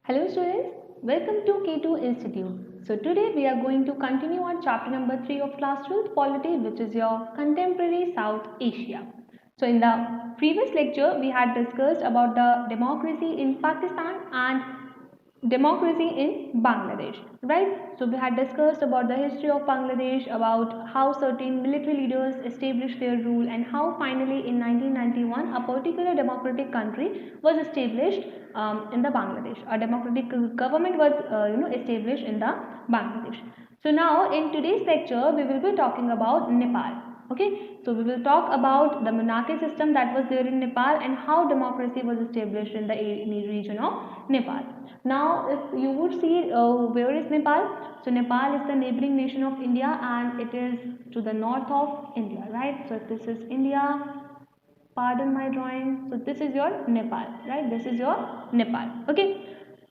Hello students, welcome to K2 Institute. So today we are going to continue on chapter number 3 of class 12th polity, which is your contemporary South Asia. So in the previous lecture we had discussed about the democracy in Pakistan and democracy in Bangladesh, right? So we had discussed about the history of Bangladesh, about how certain military leaders established their rule, and how finally in 1991 a particular democratic country was established in the Bangladesh. A democratic government was established in the Bangladesh. So now in today's lecture we will be talking about Nepal. Okay, so we will talk about the monarchy system that was there in Nepal and how democracy was established in the region of Nepal. Now, if you would see where is Nepal? So Nepal is the neighboring nation of India and it is to the north of India, right? So if this is India, pardon my drawing. So this is your Nepal, right? This is your Nepal. Okay.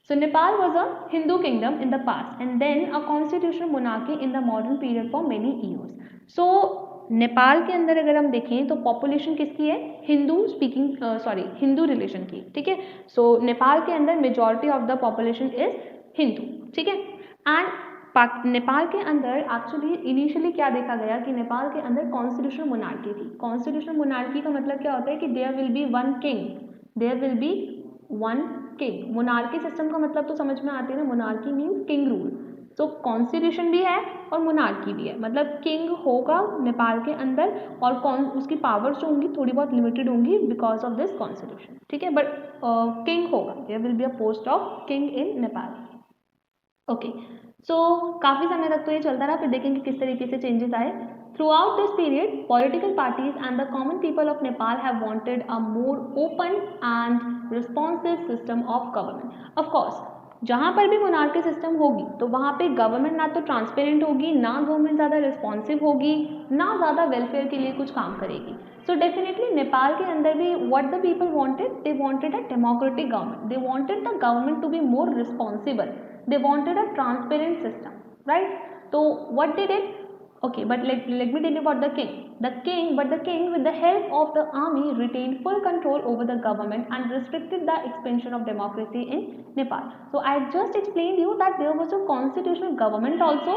So Nepal was a Hindu kingdom in the past and then a constitutional monarchy in the modern period for many years. So Nepal के अंदर अगर हम देखें तो population किसकी है? Hindu speaking Hindu religion की, ठीक है. सो नेपाल के अंदर majority of the population is Hindu, ठीक है. एंड नेपाल के अंदर एक्चुअली इनिशियली क्या देखा गया कि नेपाल के अंदर कॉन्स्टिट्यूशनल मोनार्की थी. कॉन्स्टिट्यूशनल मोनार्की का मतलब क्या होता है कि there will be one king, there will be one king. Monarchy system का मतलब तो समझ में आती है ना, मोनार्की मीन्स किंग रूल. तो कॉन्स्टिट्यूशन भी है और मोनार्की भी है, मतलब किंग होगा नेपाल के अंदर और उसकी पावर्स जो होंगी थोड़ी बहुत लिमिटेड होंगी बिकॉज ऑफ दिस कॉन्स्टिट्यूशन, ठीक है. बट किंग होगा, there will be a post of king in Nepal. Okay, so काफ़ी समय तक तो ये चलता रहा, फिर देखेंगे किस तरीके से चेंजेस आए. Throughout this period, political parties and the common people of Nepal have wanted a more open and responsive system of government. Of course, जहाँ पर भी मोनार्की सिस्टम होगी तो वहाँ पे गवर्नमेंट ना तो ट्रांसपेरेंट होगी, ना गवर्नमेंट ज़्यादा रिस्पॉन्सिव होगी, ना ज़्यादा वेलफेयर के लिए कुछ काम करेगी. सो डेफिनेटली नेपाल के अंदर भी what the people wanted, they wanted a democratic government, they wanted the government to be more responsible, they wanted a transparent system, right? So what they did? Okay, but let me tell you about the king. The king with the help of the army retained full control over the government and restricted the expansion of democracy in Nepal. So I just explained you that there was a constitutional government also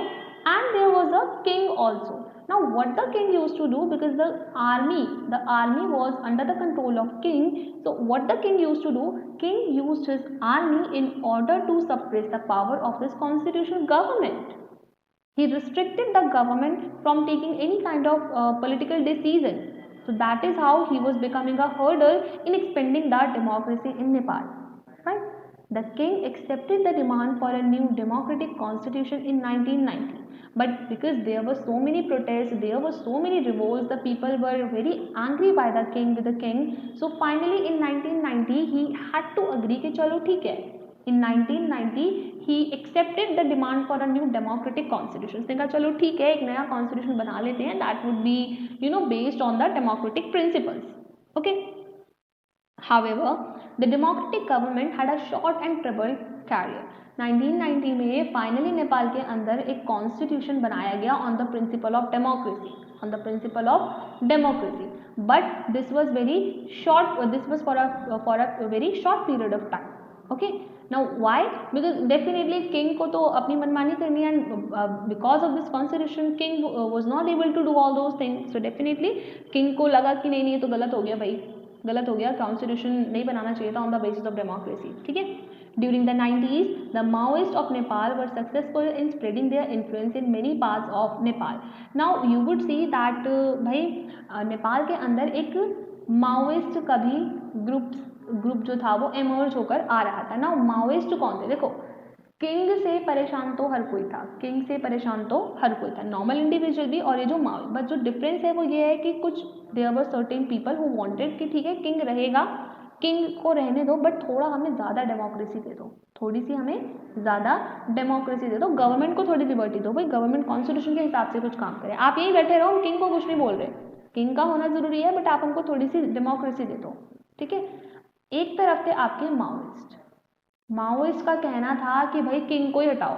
and there was a king also. Now what the king used to do, because the army was under the control of king, so what the king used to do, king used his army in order to suppress the power of this constitutional government. He restricted the government from taking any kind of political decision. So that is how he was becoming a hurdle in expanding the democracy in Nepal, right? The king accepted the demand for a new democratic constitution in 1990. But because there were so many protests, there were so many revolts, the people were very angry by the king with the king. So finally in 1990 he had to agree कि चलो ठीक है. In 1990 he accepted the demand for a new democratic constitution. उसने कहा चलो ठीक है, एक नया constitution बना लेते हैं, that would be based on the democratic principles. Okay. However, the democratic government had a short and troubled career. 1990 में फाइनली नेपाल के अंदर एक कॉन्स्टिट्यूशन बनाया गया on the principle of democracy, on the principle of democracy. But this was very short, this was for a very short period of time. Okay, now why? Because definitely king को तो अपनी मनमानी करनी है, because of this constitution king was not able to do all those things. So definitely king को लगा कि नहीं ये तो गलत हो गया भाई, गलत हो गया, कॉन्स्टिट्यूशन नहीं बनाना चाहिए था on the basis of democracy, ठीक है. During the 90s, the Maoists of Nepal were successful in spreading their influence in many parts of Nepal. Now you would see that भाई नेपाल के अंदर एक माओइस्ट का भी ग्रुप जो था वो एमर्ज होकर आ रहा था. ना माओइस्ट कौन थे? देखो, किंग से परेशान तो हर कोई था, किंग से परेशान तो हर कोई था, नॉर्मल इंडिविजुअल भी और ये जो माओ. बट जो डिफरेंस है वो ये है कि कुछ there were certain people who wanted कि ठीक है किंग रहेगा, किंग को रहने दो, बट थोड़ा हमें ज़्यादा डेमोक्रेसी दे दो, थोड़ी सी हमें ज़्यादा डेमोक्रेसी दे दो, गवर्नमेंट को थोड़ी लिबर्टी दो. भाई गवर्नमेंट कॉन्स्टिट्यूशन के हिसाब से कुछ काम करे, आप यहीं बैठे रहो, हम किंग को कुछ नहीं बोल रहे, किंग का होना ज़रूरी है बट आप हमको थोड़ी सी डेमोक्रेसी दे दो, ठीक है. एक तरफ थे आपके माओइस्ट का कहना था कि भाई किंग को ही हटाओ,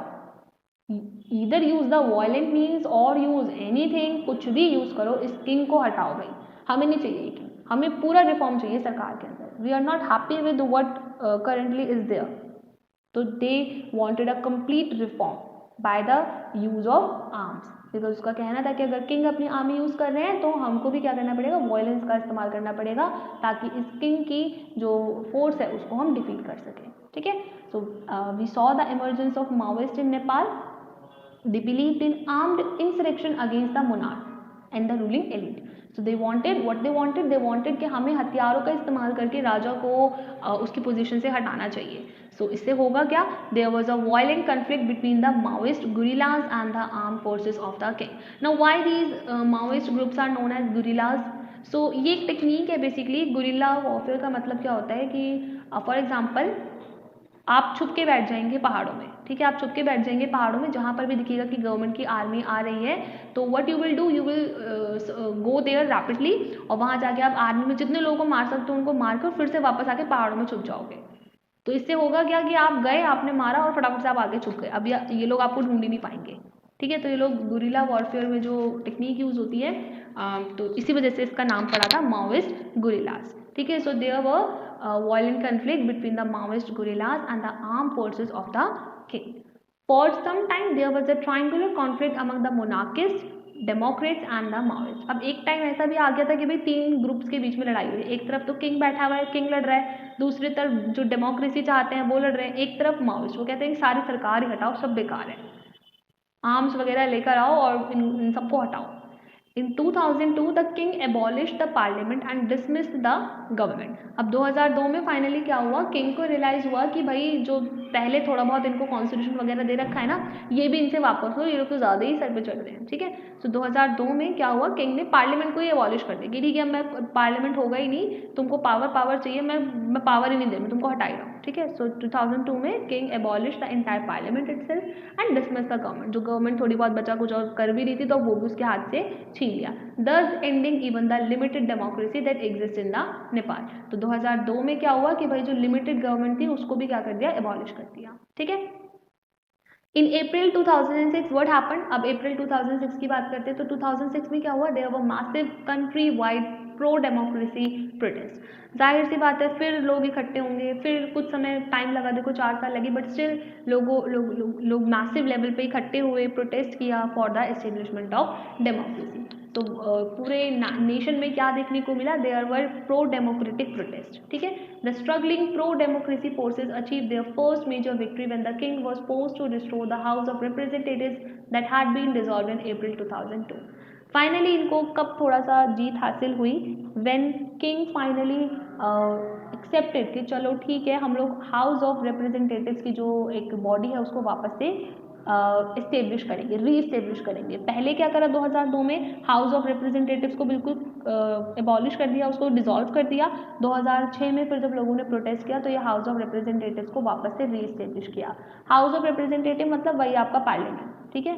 either use the violent means और यूज एनीथिंग, कुछ भी यूज करो, इस किंग को हटाओ भाई, हमें नहीं चाहिए किंग, हमें पूरा रिफॉर्म चाहिए सरकार के अंदर. We are not happy with what currently is there. तो they wanted a complete reform by the use of arms, because उसका कहना था कि अगर किंग अपनी आर्मी यूज़ कर रहे हैं तो हमको भी क्या करना पड़ेगा, वायलेंस का इस्तेमाल करना पड़ेगा ताकि इस किंग की जो फोर्स है उसको हम डिफीट कर सकें। ठीक है, so we saw the emergence of Maoist in Nepal. They believed in armed insurrection against the monarch and the ruling elite. So they wanted कि हमें हथियारों का इस्तेमाल करके राजा को उसकी पोजीशन से हटाना चाहिए। So इससे होगा क्या, there was a violent conflict between the Maoist guerrillas and the armed forces of the king. Now why these Maoist groups are known as guerrillas? So ये एक टेक्निक है बेसिकली। गुरिल्ला वॉरफेयर का मतलब क्या होता है कि फॉर एग्जाम्पल आप छुप के बैठ जाएंगे पहाड़ों में, ठीक है, आप छुप के बैठ जाएंगे पहाड़ों में जहाँ पर भी दिखेगा कि गवर्नमेंट की आर्मी आ रही है, तो what you will do, you will go there rapidly और वहाँ जाके आप आर्मी में जितने लोगों को मार सकते हो उनको मारकर फिर से वापस आके पहाड़ों में छुप जाओगे। तो इससे होगा क्या कि आप गए, आपने मारा और फटाफट से आप आगे छुप गए, अब ये लोग आपको ढूंढ ही नहीं पाएंगे। ठीक है, तो ये लोग गुरिल्ला वॉरफेयर में जो टेक्निक यूज होती है तो इसी वजह से इसका नाम पड़ा था माओइस्ट गुरिल्लास। ठीक है, so there were violent conflict between the Maoist guerrillas and the armed forces of the king. For some time there was a triangular conflict among the monarchists, Democrats and the Maoist. अब एक time ऐसा भी आ गया था कि भाई तीन groups के बीच में लड़ाई हुई है, एक तरफ तो किंग बैठा हुआ है, किंग लड़ रहा है, दूसरी तरफ जो डेमोक्रेसी चाहते हैं वो लड़ रहे हैं, एक तरफ माओइस्ट, वो कहते हैं कि सारी सरकार ही हटाओ, सब बेकार है, आर्म्स वगैरह लेकर आओ और इन सबको हटाओ। In 2002 the king abolished the parliament and dismissed the government. अब 2002 में फाइनली क्या हुआ, किंग को रियलाइज हुआ कि भाई जो पहले थोड़ा बहुत इनको कॉन्स्टिट्यूशन वगैरह दे रखा है ना, ये भी इनसे वापस लो, ये लोग तो ज़्यादा ही सर पे चढ़ रहे हैं। ठीक है, तो 2002 में क्या हुआ, किंग ने पार्लियामेंट को ही एबॉलिश कर दिया कि ठीक है मैं पार्लियामेंट होगा ही नहीं, तुमको पावर चाहिए, मैं पावर ही नहीं दे, मैं तुमको हटा ही रहा हूँ। ठीक है, सो 2002 में king abolish the entire parliament itself and dismiss the government. जो गवर्नमेंट थोड़ी बहुत बचा कुछ और कर भी रही थी तो वो भी उसके हाथ से छीन लिया, thus ending even the limited democracy that exists in the Nepal. तो 2002 में क्या हुआ कि भाई जो लिमिटेड गवर्नमेंट थी उसको भी क्या कर दिया, एबॉलिश कर दिया। ठीक है, इन अप्रैल 2006 व्हाट हैपेंड, अब अप्रैल 2006 की बात करते हैं तो 2006 में क्या हुआ, there were massive country wide pro democracy protest. जाहिर सी बात है फिर लोग इकट्ठे होंगे, फिर कुछ समय टाइम लगा, देखो 4 साल लगी, बट स्टिल लोग मैसिव लेवल पे इकट्ठे हुए, प्रोटेस्ट किया for the establishment of democracy. तो पूरे नेशन में क्या देखने को मिला, there were pro democratic protest. ठीक है, the struggling pro democracy forces achieve their first major victory when the king was forced to restore the house of representatives that had been dissolved in April 2002। Finally इनको कब थोड़ा सा जीत हासिल हुई, when king finally accepted कि चलो ठीक है हम लोग हाउस ऑफ रिप्रेजेंटेटिव्स की जो एक बॉडी है उसको वापस से इस्टेब्लिश करेंगे, री इस्टेब्लिश करेंगे। पहले क्या करा 2002 में, हाउस ऑफ रिप्रेजेंटेटिव्स को बिल्कुल एबॉलिश कर दिया, उसको डिसॉल्व कर दिया। 2006 में फिर जब लोगों ने प्रोटेस्ट किया तो ये हाउस ऑफ रिप्रेजेंटेटिव्स को वापस से री इस्टेब्लिश किया। हाउस ऑफ रिप्रेजेंटेटिव मतलब वही आपका पार्लियामेंट। ठीक है,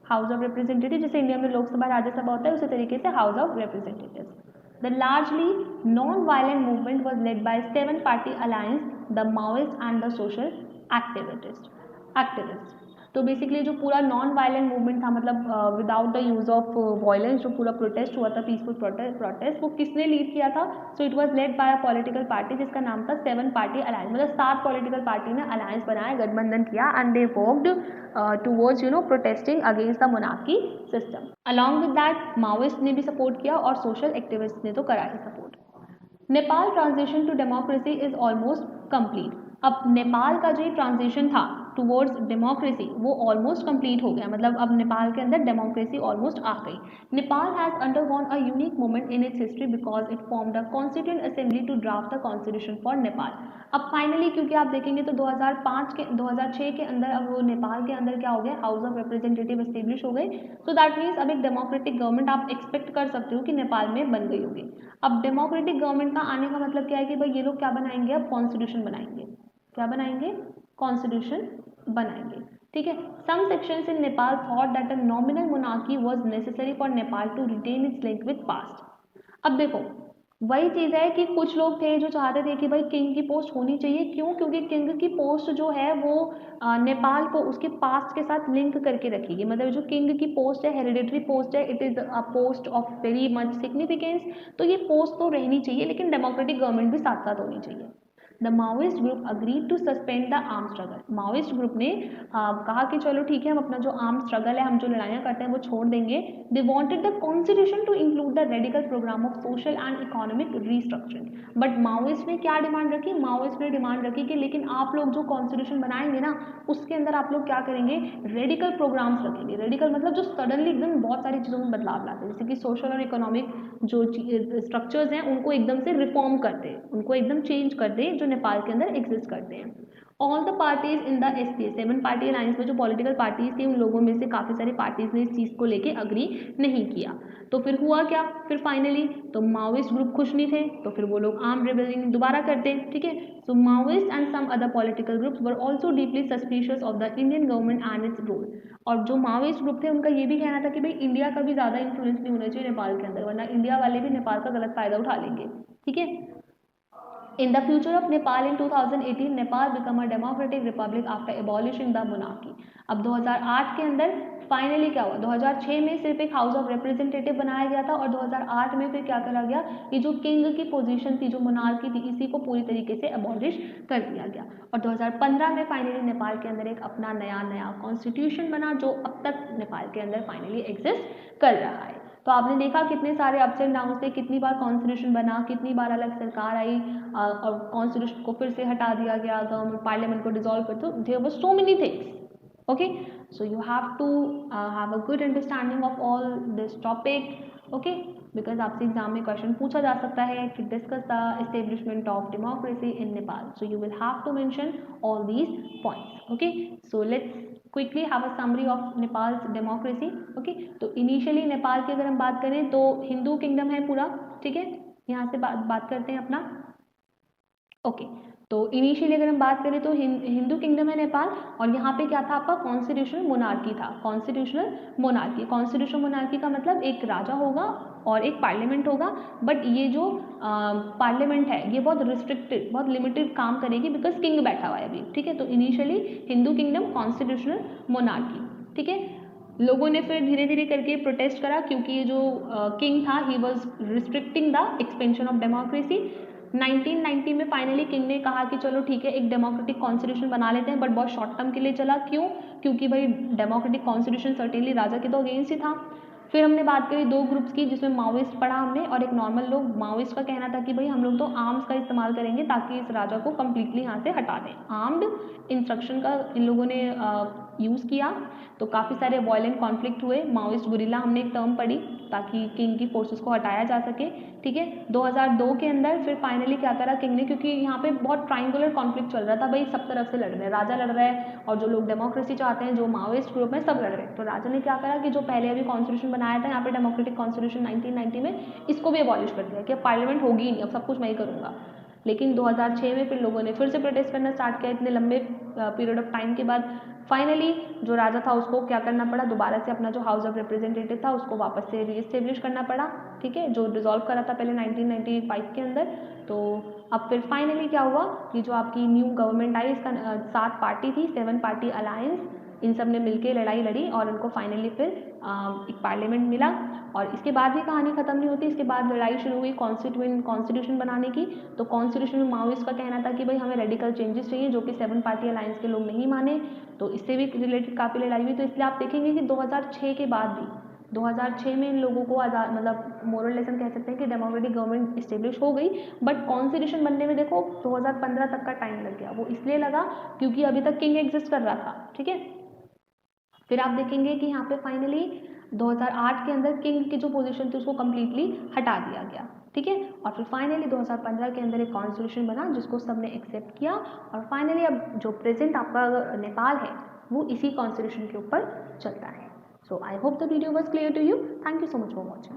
हाउस ऑफ रिप्रेजेंटेटिव जैसे इंडिया में लोकसभा राज्यसभा होता है उसी तरीके से house of representatives. The largely non-violent movement was led by 7-party alliance, the Maoists and the social activists। तो बेसिकली जो पूरा नॉन वायलेंट मूवमेंट था, मतलब without the use of violence, जो पूरा प्रोटेस्ट हुआ था, पीसफुल प्रोटेस्ट, वो किसने लीड किया था, so it was led by a political party जिसका नाम था 7-party अलायंस, मतलब 7 पॉलिटिकल पार्टी ने अलायंस बनाया, गठबंधन किया, and they worked towards protesting against the monarchy system. Along with that Maoist ने भी सपोर्ट किया और सोशल एक्टिविस्ट ने तो करा ही support. Nepal transition to democracy is almost complete. अब नेपाल का जो ट्रांजिशन था टुवर्ड्स डेमोक्रेसी वो ऑलमोस्ट कंप्लीट हो गया, मतलब अब नेपाल के अंदर डेमोक्रेसी ऑलमोस्ट आ गई। Nepal has undergone a unique moment in its history because it formed a constituent assembly to draft the constitution for Nepal. अब फाइनली क्योंकि आप देखेंगे तो 2006 के अंदर अब वो नेपाल के अंदर क्या हो गया, हाउस ऑफ रिप्रेजेंटेटिव एस्टेब्लिश हो गए। सो दैट मीन्स अब एक डेमोक्रेटिक गवर्नमेंट आप एक्सपेक्ट कर सकते हो कि नेपाल में बन गई होगी। अब डेमोक्रेटिक गवर्नमेंट का आने का मतलब क्या है कि भाई ये लोग क्या बनाएंगे, अब कॉन्स्टिट्यूशन बनाएंगे। क्या बनाएंगे, कॉन्स्टिट्यूशन बनाएंगे। ठीक है, some sections in Nepal thought that a nominal monarchy was necessary for Nepal to retain its link with past. अब देखो वही चीज़ है कि कुछ लोग थे जो चाहते थे कि भाई किंग की पोस्ट होनी चाहिए, क्यों, क्योंकि किंग की पोस्ट जो है वो नेपाल को उसके पास्ट के साथ लिंक करके रखेगी। मतलब जो किंग की पोस्ट है हेरिडेटरी पोस्ट है, it is a post of very much significance, तो ये पोस्ट तो रहनी चाहिए लेकिन डेमोक्रेटिक गवर्नमेंट भी साथ साथ होनी चाहिए। The Maoist group agreed to suspend the arm struggle. Maoist group ने कहा कि चलो ठीक है, हम अपना जो आर्म स्ट्रगल है, हम जो लड़ाइयाँ करते हैं वो छोड़ देंगे। They wanted the constitution to include the radical programme of social and economic restructuring. But Maoist ने क्या डिमांड रखी? माओइस्ट ने डिमांड रखी कि लेकिन आप लोग जो कॉन्स्टिट्यूशन बनाएंगे ना, उसके अंदर आप लोग क्या करेंगे? रेडिकल प्रोग्राम्स रखेंगे। रेडिकल मतलब जो सडनली एकदम बहुत सारी चीज़ों में बदलाव लाते हैं, जैसे कि सोशल और इकोनॉमिक जो स्ट्रक्चर्स हैं उनको एकदम से रिफॉर्म कर दे, उनको एकदम चेंज कर दे जो नेपाल के अंदर एग्जिस्ट करते हैं। All the parties in the SPA 7 party alliance में जो पॉलिटिकल पार्टीज थी, उन लोगों में से काफ़ी सारी पार्टीज ने इस चीज़ को लेके अग्री नहीं किया। तो फिर हुआ क्या? फिर फाइनली तो माओइस्ट ग्रुप खुश नहीं थे, तो फिर वो लोग आर्म रेबेलियन दोबारा करते। ठीक है, so Maoist and some other political groups were also deeply suspicious of the Indian government and its role. और जो माओइस्ट ग्रुप थे उनका ये भी कहना था कि भाई इंडिया का भी ज़्यादा इन्फ्लुएंस नहीं होना चाहिए नेपाल के अंदर, वरना इंडिया वाले भी नेपाल का गलत फायदा उठा लेंगे। ठीक है। In the future of Nepal in 2018, Nepal become a democratic republic after abolishing the monarchy. अब 2008 के अंदर फाइनली क्या हुआ? 2006 में सिर्फ एक हाउस ऑफ रिप्रेजेंटेटिव बनाया गया था और 2008 में फिर क्या करा गया कि जो किंग की पोजीशन थी, जो मोनार्की थी, इसी को पूरी तरीके से अबॉलिश कर दिया गया। और 2015 में फाइनली नेपाल के अंदर एक अपना नया कॉन्स्टिट्यूशन बना, जो अब तक नेपाल के अंदर फाइनली एग्जिस्ट कर रहा है। तो आपने देखा कितने सारे अप्स एंड डाउन थे, कितनी बार कॉन्स्टिट्यूशन बना, कितनी बार अलग सरकार आई और कॉन्स्टिट्यूशन को फिर से हटा दिया गया, गवर्नमेंट पार्लियामेंट को डिसॉल्व कर। तो there were so many things. Okay, so you have to have a good understanding of all this topic. Okay, because आपसे एग्जाम में क्वेश्चन पूछा जा सकता है कि discuss the establishment of democracy in Nepal, so you will have to mention all these points. Okay, so let's quickly have a summary of Nepal's democracy. Okay, तो इनिशियली नेपाल की अगर हम बात करें तो हिंदू किंगडम है पूरा। ठीक है, यहाँ से बात करते हैं अपना। ओके, तो इनिशियली अगर हम बात करें तो हिंदू किंगडम है नेपाल, और यहाँ पे क्या था आपका? कॉन्स्टिट्यूशनल मोनार्की था। कॉन्स्टिट्यूशनल मोनार्की, कॉन्स्टिट्यूशनल मोनार्की का मतलब एक राजा होगा और एक पार्लियामेंट होगा, बट ये जो पार्लियामेंट है ये बहुत रिस्ट्रिक्टेड, बहुत लिमिटेड काम करेगी, बिकॉज किंग बैठा हुआ है अभी। ठीक है, तो initially Hindu kingdom, constitutional monarchy. ठीक है, लोगों ने फिर धीरे धीरे करके प्रोटेस्ट करा, क्योंकि ये जो किंग था he was restricting the expansion of democracy. 1990 में फाइनली किंग ने कहा कि चलो ठीक है, एक डेमोक्रेटिक कॉन्स्टिट्यूशन बना लेते हैं, बट बहुत शॉर्ट टर्म के लिए चला। क्यों? क्योंकि भाई डेमोक्रेटिक कॉन्स्टिट्यूशन सर्टेनली राजा के तो अगेंस्ट ही था। फिर हमने बात करी दो ग्रुप्स की, जिसमें माओइस्ट पढ़ा हमने और एक नॉर्मल लोग। माओइस्ट का कहना था कि भाई हम लोग तो आर्म्स का इस्तेमाल करेंगे ताकि इस राजा को कम्प्लीटली यहाँ से हटा दें। आर्म्ड इंस्ट्रक्शन का इन लोगों ने यूज़ किया, तो काफ़ी सारे वायलेंट कॉन्फ्लिक्ट हुए। माओइस्ट गुरिल्ला हमने एक टर्म पढ़ी, ताकि किंग की फोर्सेस को हटाया जा सके। ठीक है, 2002 के अंदर फिर फाइनली क्या करा किंग ने, क्योंकि यहाँ पे बहुत ट्राइंगुलर कॉन्फ्लिक्ट चल रहा था, भाई सब तरफ से लड़ रहे हैं, राजा लड़ रहा है और जो लोग डेमोक्रेसी चाहते हैं, जो माओइस्ट ग्रुप में, सब लड़ रहे हैं। तो राजा ने क्या करा कि जो पहले अभी कॉन्स्टिट्यूशन बनाया था यहाँ पे डेमोक्रेटिक कॉन्स्टिट्यूशन 1990 में, इसको भी अबॉलिश कर दिया कि अब पार्लियामेंट होगी ही नहीं, अब सब कुछ मैं ही करूँगा। लेकिन 2006 में फिर लोगों ने फिर से प्रोटेस्ट करना स्टार्ट किया। इतने लंबे पीरियड ऑफ टाइम के बाद फाइनली जो राजा था उसको क्या करना पड़ा? दोबारा से अपना जो हाउस ऑफ रिप्रेजेंटेटिव था उसको वापस से रीएस्टेब्लिश करना पड़ा। ठीक है, जो डिसॉल्व करा था पहले 1995 के अंदर। तो अब फिर फाइनली क्या हुआ कि जो आपकी न्यू गवर्नमेंट आई, इसका 7 पार्टी थी, 7 पार्टी अलायंस, इन सब ने मिलकर लड़ाई लड़ी और उनको फाइनली फिर एक पार्लियामेंट मिला। और इसके बाद भी कहानी खत्म नहीं होती, इसके बाद लड़ाई शुरू हुई कॉन्स्टिट्यूशन बनाने की। तो कॉन्स्टिट्यूशन में माओइस्ट का कहना था कि भाई हमें रेडिकल चेंजेस चाहिए, जो कि 7 पार्टी अलायंस के लोग नहीं माने, तो इससे भी रिलेटेड काफ़ी लड़ाई हुई। तो इसलिए आप देखेंगे कि 2006 के बाद भी, 2006 में इन लोगों को आज़ाद, मतलब मोरल लेसन कह सकते हैं कि डेमोक्रेटिक गवर्नमेंट इस्टेब्लिश हो गई, बट कॉन्स्टिट्यूशन बनने में देखो 2015 तक का टाइम लग गया। वो इसलिए लगा क्योंकि अभी तक किंग एग्जिस्ट कर रहा था। ठीक है, फिर आप देखेंगे कि यहाँ पे फाइनली 2008 के अंदर किंग की जो पोजीशन थी उसको कम्प्लीटली हटा दिया गया। ठीक है, और फिर फाइनली 2015 के अंदर एक कॉन्स्टिट्यूशन बना जिसको सबने एक्सेप्ट किया, और फाइनली अब जो प्रेजेंट आपका नेपाल है वो इसी कॉन्स्टिट्यूशन के ऊपर चलता है। So I hope the video was clear to you. Thank you so much for watching.